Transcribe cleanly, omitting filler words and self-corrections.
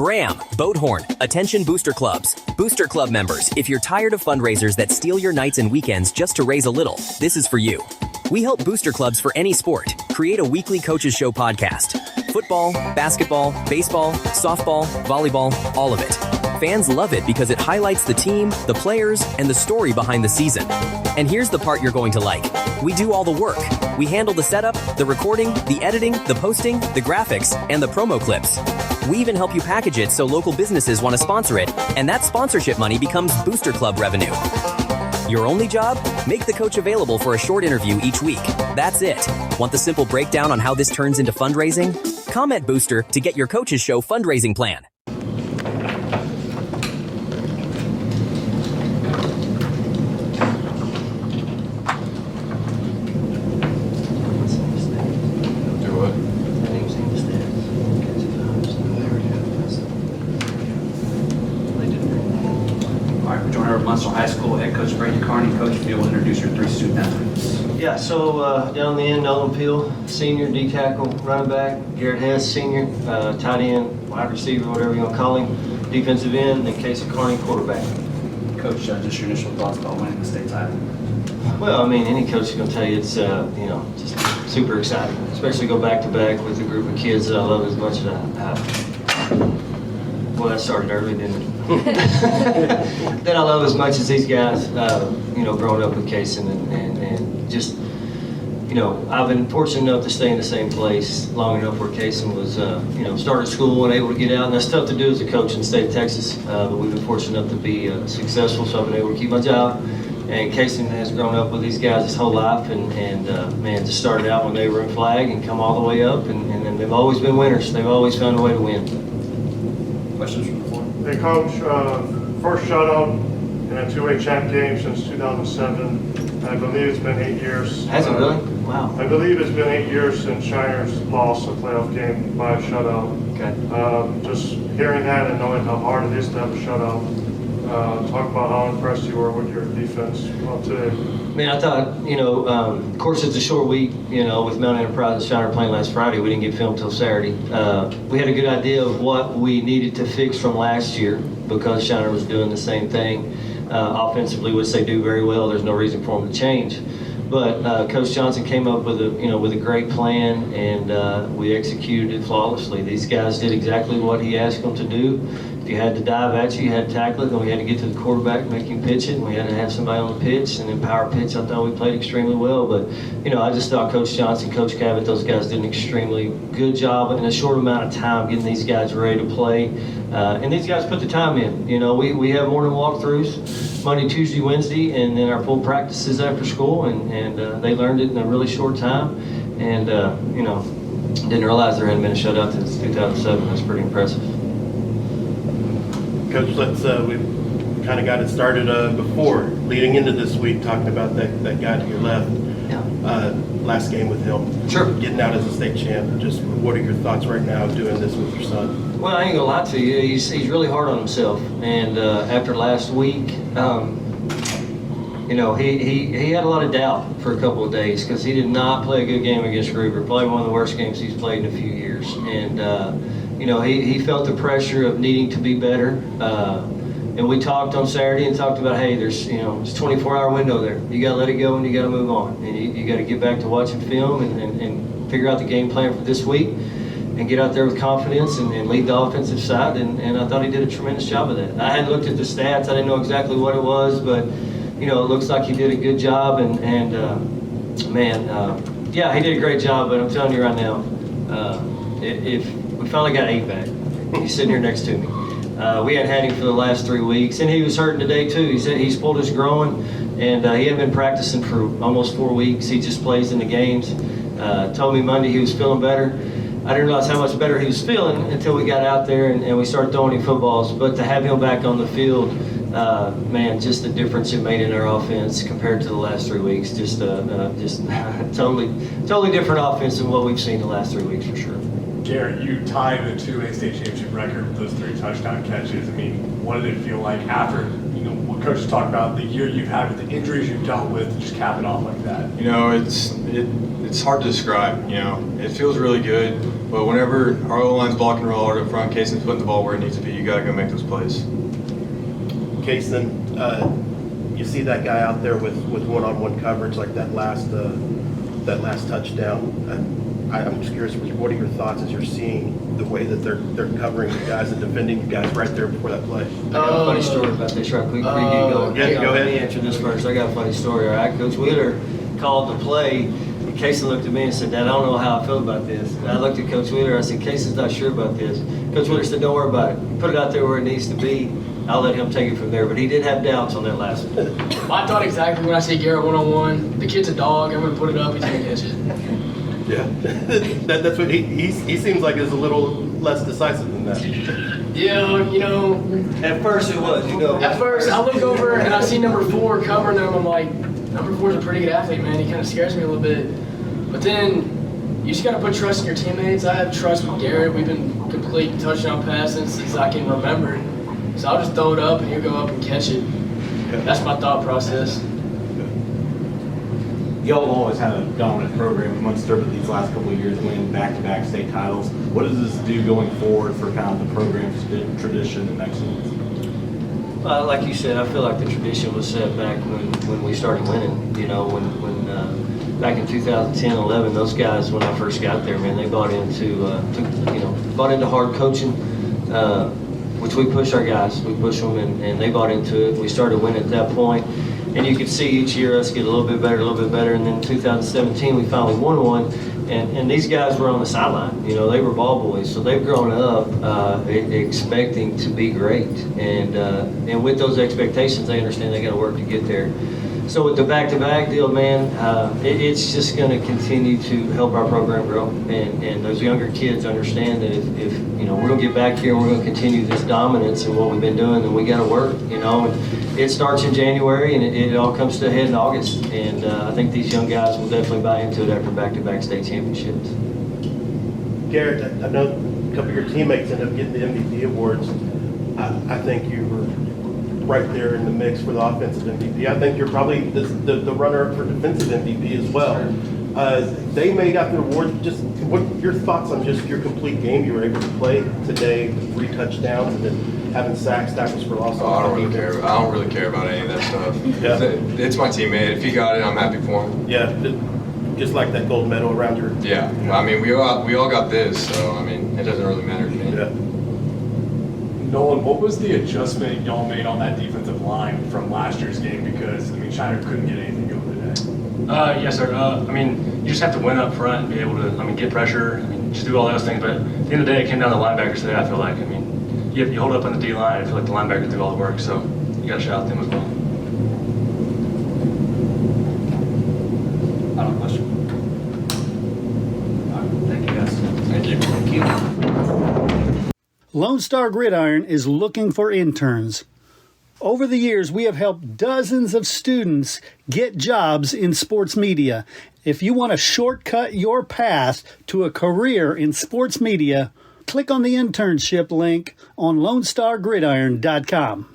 Bram! Boat horn. Attention booster clubs. Booster club members, if you're tired of fundraisers that steal your nights and weekends just to raise a little, this is for you. We help booster clubs for any sport. Create a weekly Coaches Show podcast. Football, basketball, baseball, softball, volleyball, all of it. Fans love it because it highlights the team, the players, and the story behind the season. And here's the part you're going to like. We do all the work. We handle the setup, the recording, the editing, the posting, the graphics, and the promo clips. We even help you package it so local businesses want to sponsor it, and that sponsorship money becomes Booster Club revenue. Your only job? Make the coach available for a short interview each week. That's it. Want the simple breakdown on how this turns into fundraising? Comment Booster to get your Coaches Show fundraising plan. Muenster High School head coach Carney. Coach, if you'll introduce your three student athletes. Yeah, so down the end, Nolan Peel, senior, D tackle, running back. Garrett Hess, senior, tight end, wide receiver, whatever you want to call him, defensive end, and Casey Carney, quarterback. Coach, just your initial thoughts about winning the state title. Well, I mean, any coach is going to tell you it's just super exciting, especially go back to back with a group of kids that I love as much as well, that started early, didn't it? That I love as much as these guys, growing up with Kaysen and just, I've been fortunate enough to stay in the same place long enough where Kaysen was, started school and able to get out. And that's tough to do as a coach in the state of Texas, but we've been fortunate enough to be successful, so I've been able to keep my job. And Kaysen has grown up with these guys his whole life, and just started out when they were in flag and come all the way up, and they've always been winners. They've always found a way to win. Questions from the floor? Hey, Coach, first shutout in a 2A champ game since 2007. I believe it's been 8 years. Has it really? Wow. I believe it's been 8 years since Shiner's lost a playoff game by a shutout. Okay. Just hearing that and knowing how hard it is to have a shutout. Talk about how impressed you were with your defense today. Man, I thought, of course it's a short week, with Mount Enterprise and Shiner playing last Friday. We didn't get filmed till Saturday. We had a good idea of what we needed to fix from last year because Shiner was doing the same thing offensively, which they do very well. There's no reason for them to change. But Coach Johnson came up with a great plan, and we executed it flawlessly. These guys did exactly what he asked them to do. If you had to dive at you had to tackle it, then we had to get to the quarterback, make him pitch it, and we had to have somebody on the pitch, and then power pitch. I thought we played extremely well, but I just thought Coach Johnson, Coach Cabot, those guys did an extremely good job in a short amount of time getting these guys ready to play, and these guys put the time in. We have morning walkthroughs Monday, Tuesday, Wednesday, and then our full practices after school, and they learned it in a really short time, and didn't realize there hadn't been a shutout since 2007. That's pretty impressive. Coach, we kind of got it started before, leading into this week, talking about that guy to your left. Yeah. Last game with him. Sure. Getting out as a state champ. Just what are your thoughts right now doing this with your son? Well, I ain't gonna lie to you. He's really hard on himself, and after last week, he had a lot of doubt for a couple of days because he did not play a good game against Gruber. Probably one of the worst games he's played in a few years, and. He felt the pressure of needing to be better. And we talked on Saturday and talked about, hey, there's it's a 24-hour window there. You got to let it go and you got to move on. And you got to get back to watching film and figure out the game plan for this week and get out there with confidence and lead the offensive side. And I thought he did a tremendous job of that. I hadn't looked at the stats. I didn't know exactly what it was, but, it looks like he did a good job. Yeah, he did a great job, but I'm telling you right now, if we finally got 8 back. He's sitting here next to me. We hadn't had him for the last 3 weeks, and he was hurting today too. He said he's pulled his groin, and he hadn't been practicing for almost 4 weeks. He just plays in the games. Told me Monday he was feeling better. I didn't realize how much better he was feeling until we got out there and we started throwing him footballs. But to have him back on the field, just the difference it made in our offense compared to the last 3 weeks. Just totally different offense than what we've seen the last 3 weeks for sure. Garrett, you tied the 2A state championship record with those 3 touchdown catches. I mean, what did it feel like after, what Coach was talking about the year you've had with the injuries you've dealt with, to just cap it off like that. You know, it's hard to describe. You know, it feels really good, but whenever our O-line's blocking real hard up front, Cason's putting the ball where it needs to be. You got to go make those plays. Kason, you see that guy out there with one-on-one coverage like that last touchdown. I'm just curious, what are your thoughts as you're seeing the way that they're covering you guys and defending you guys right there before that play? I got a funny story about this right quick. Before you get going. Yeah, go ahead. Let me answer this first. I got a funny story. All right, Coach Wheeler called the play. And Casey looked at me and said, Dad, I don't know how I feel about this. And I looked at Coach Wheeler. I said, Casey's not sure about this. Coach Wheeler said, don't worry about it. Put it out there where it needs to be. I'll let him take it from there. But he did have doubts on that last one. I thought exactly when I see Garrett one-on-one, the kid's a dog. I'm going to put it up. He's going to catch it. Yeah, that's what he seems like is a little less decisive than that. Yeah, you know. At first it was, you know. At first, I look over and I see number 4 covering him. I'm like, number 4's a pretty good athlete, man. He kind of scares me a little bit. But then you just got to put trust in your teammates. I have trust with Garrett. We've been complete touchdown passing since I can remember. So I'll just throw it up and he'll go up and catch it. That's my thought process. Y'all have always had a dominant program in Muenster, but these last couple of years winning back-to-back state titles. What does this do going forward for kind of the program's tradition and excellence? Like you said, I feel like the tradition was set back when we started winning. You know, when back in 2010-11, those guys, when I first got there, man, they bought into hard coaching, which we push our guys. We push them, and they bought into it. We started winning at that point. And you could see each year us get a little bit better. And then in 2017, we finally won one. And these guys were on the sideline. You know, they were ball boys. So they've grown up expecting to be great. And with those expectations, they understand they got to work to get there. So with the back-to-back deal, man, it's just going to continue to help our program grow. And those younger kids understand that if you know, we're going to get back here and we're going to continue this dominance and what we've been doing, then we got to work, you know. And it starts in January and it all comes to a head in August. And I think these young guys will definitely buy into it after back-to-back state championships. Garrett, I know a couple of your teammates ended up getting the MVP awards. I think you were right there in the mix for the offensive MVP. I think you're probably the runner-up for defensive MVP as well. They may got their award. Just what your thoughts on just your complete game you were able to play today with 3 touchdowns and then having sacks, tackles for loss? I don't really care about any of that stuff. Yeah. It's my teammate. If he got it, I'm happy for him. Yeah, just like that gold medal around your. Yeah. I mean, we all got this, so I mean, it doesn't really matter to me. Yeah. Nolan, what was the adjustment y'all made on that defensive line from last year's game? Because, I mean, Shiner couldn't get anything going today. Yes, sir. I mean, you just have to win up front and be able to, get pressure. Just do all those things. But at the end of the day, it came down to the linebackers today, I feel like. You hold up on the D-line. I feel like the linebackers do all the work. So you got to shout out them as well. I don't have a question. All right, thank you, guys. Thank you. Thank you. Lone Star Gridiron is looking for interns. Over the years, we have helped dozens of students get jobs in sports media. If you want to shortcut your path to a career in sports media, click on the internship link on LoneStarGridiron.com.